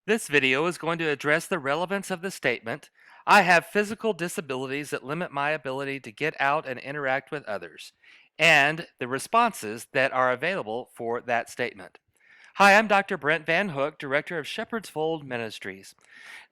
This video is going to address the relevance of the statement, I have physical disabilities that limit my ability to get out and interact with others, and the responses that are available for that statement. Hi, I'm Dr. Brent Van Hook, Director of Shepherd's Fold Ministries.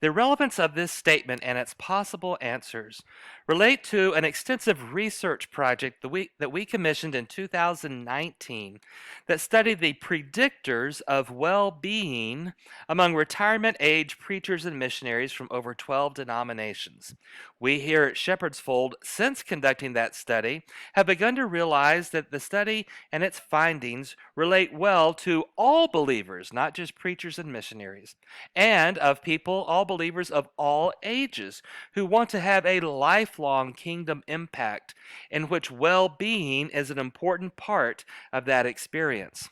The relevance of this statement and its possible answers relate to an extensive research project that we commissioned in 2019 that studied the predictors of well being among retirement age preachers and missionaries from over 12 denominations. We here at Shepherd's Fold, since conducting that study, have begun to realize that the study and its findings relate well to all believers, not just preachers and missionaries, and of people, all believers of all ages, who want to have a lifelong kingdom impact in which well being is an important part of that experience.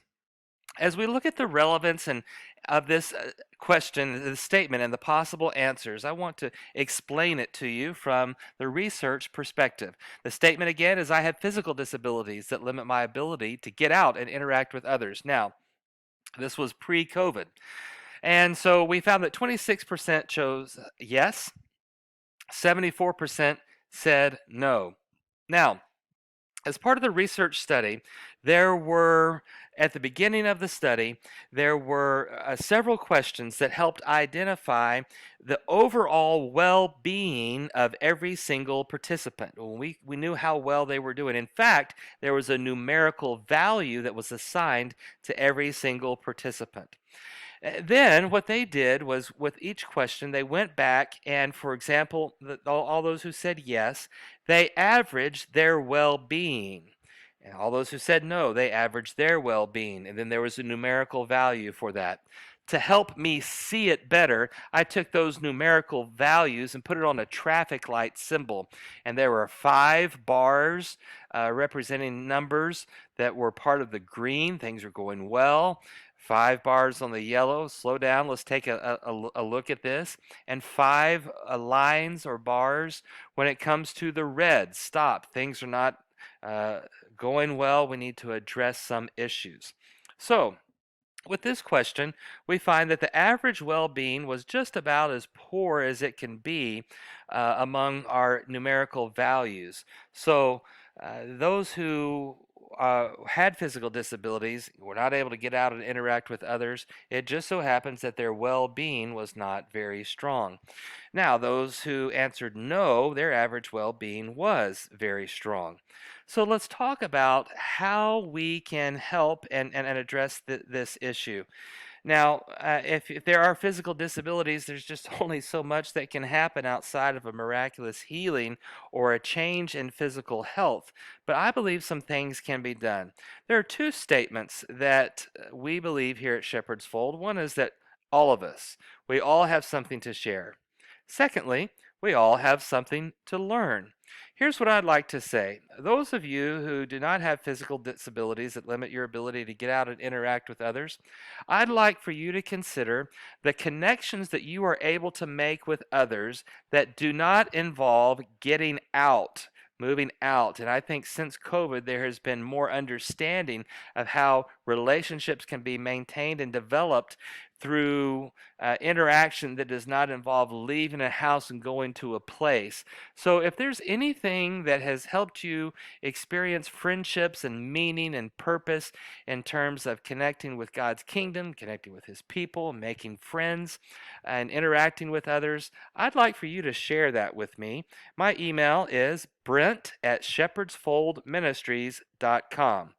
As we look at the relevance of this question, the statement, and the possible answers, I want to explain it to you from the research perspective. The statement again is I have physical disabilities that limit my ability to get out and interact with others. Now, this was pre COVID. And so we found that 26% chose yes, 74% said no. Now, as part of the research study, there were, at the beginning of the study, there were several questions that helped identify the overall well being of every single participant. We knew how well they were doing. In fact, there was a numerical value that was assigned to every single participant. Then what they did was with each question, they went back and, for example, all those who said yes, they averaged their well being. And all those who said no, they averaged their well being. And then there was a numerical value for that. To help me see it better, I took those numerical values and put it on a traffic light symbol. And there were 5 bars representing numbers that were part of the green. Things are going well. 5 bars on the yellow, slow down, let's take a look at this, and 5 lines or bars when it comes to the red, stop, things are not uh, going well, we need to address some issues. So, with this question, we find that the average well being was just about as poor as it can be among our numerical values. So, those who had physical disabilities were not able to get out and interact with others. It just so happens that their well being was not very strong. Now, those who answered no, their average well being was very strong. So let's talk about how we can help and address this issue. Now, if there are physical disabilities, there's just only so much that can happen outside of a miraculous healing or a change in physical health. But I believe some things can be done. There are 2 statements that we believe here at Shepherd's Fold. One is that all of us, we all have something to share. Secondly, we all have something to learn. Here's what I'd like to say. Those of you who do not have physical disabilities that limit your ability to get out and interact with others, I'd like for you to consider the connections that you are able to make with others that do not involve getting out, moving out. And I think since COVID, there has been more understanding of how relationships can be maintained and developed through interaction that does not involve leaving a house and going to a place. So, if there's anything that has helped you experience friendships and meaning and purpose in terms of connecting with God's kingdom, connecting with His people, making friends, and interacting with others, I'd like for you to share that with me. My email is brent@shepherdsfoldministries.com.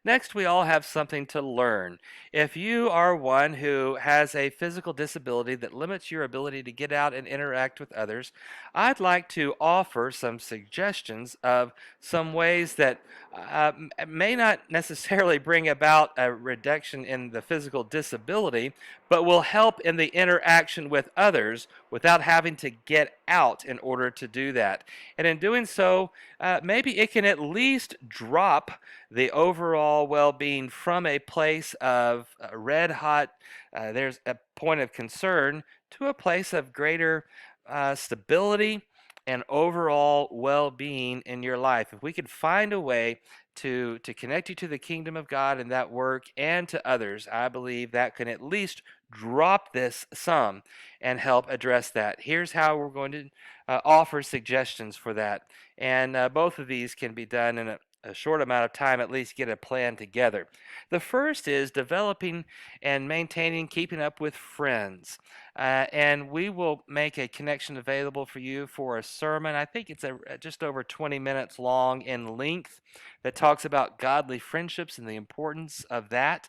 Next, we all have something to learn. If you are one who has a physical disability that limits your ability to get out and interact with others, I'd like to offer some suggestions of some ways that may not necessarily bring about a reduction in the physical disability, but will help in the interaction with others without having to get out in order to do that. And in doing so, maybe it can at least drop the overall well being from a place of red hot, there's a point of concern, to a place of greater stability and overall well being in your life. If we could find a way to connect you to the kingdom of God and that work and to others, I believe that can at least drop this some and help address that. Here's how we're going to offer suggestions for that. And both of these can be done in a short amount of time, at least get a plan together. The first is developing and maintaining, keeping up with friends. And we will make a connection available for you for a sermon. I think it's just over 20 minutes long in length that talks about godly friendships and the importance of that.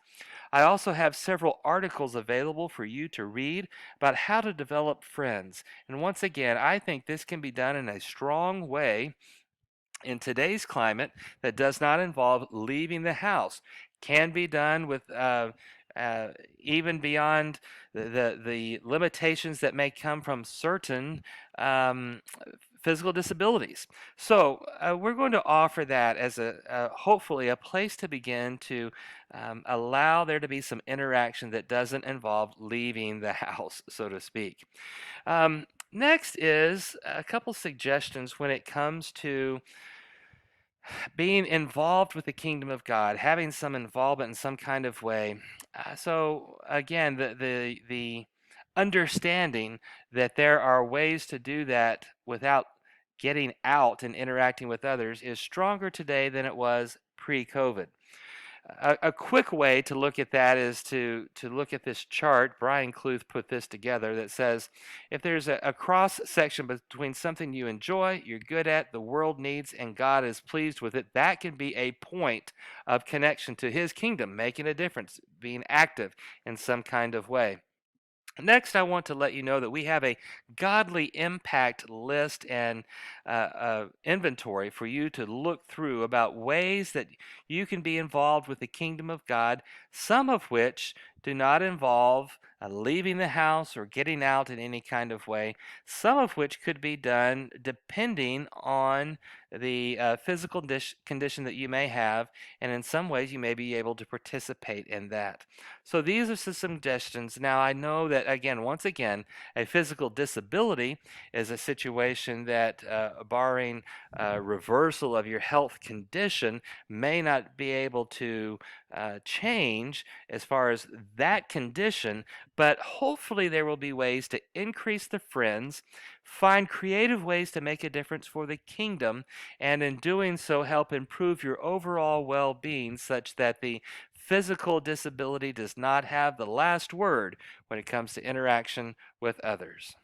I also have several articles available for you to read about how to develop friends. And once again, I think this can be done in a strong way in today's climate that does not involve leaving the house. Can be done with even beyond the limitations that may come from certain um, physical disabilities. So we're going to offer that as hopefully a place to begin to allow there to be some interaction that doesn't involve leaving the house, so to speak. Next is a couple suggestions when it comes to being involved with the kingdom of God, having some involvement in some kind of way. So again, the understanding that there are ways to do that without getting out and interacting with others is stronger today than it was pre-COVID. A quick way to look at that is to look at this chart. Brian Cluth put this together that says if there's a cross section between something you enjoy, you're good at, the world needs, and God is pleased with it, that can be a point of connection to his kingdom, making a difference, being active in some kind of way. Next, I want to let you know that we have a godly impact list and inventory for you to look through about ways that you can be involved with the kingdom of God, some of which do not involve leaving the house or getting out in any kind of way, some of which could be done depending on the physical condition that you may have, and in some ways you may be able to participate in that. So these are some suggestions. Now, I know that, again, once again, a physical disability is a situation that, barring reversal of your health condition, may not be able to change as far as that condition, but hopefully there will be ways to increase the friends, find creative ways to make a difference for the kingdom, and in doing so, help improve your overall well being such that the physical disability does not have the last word when it comes to interaction with others.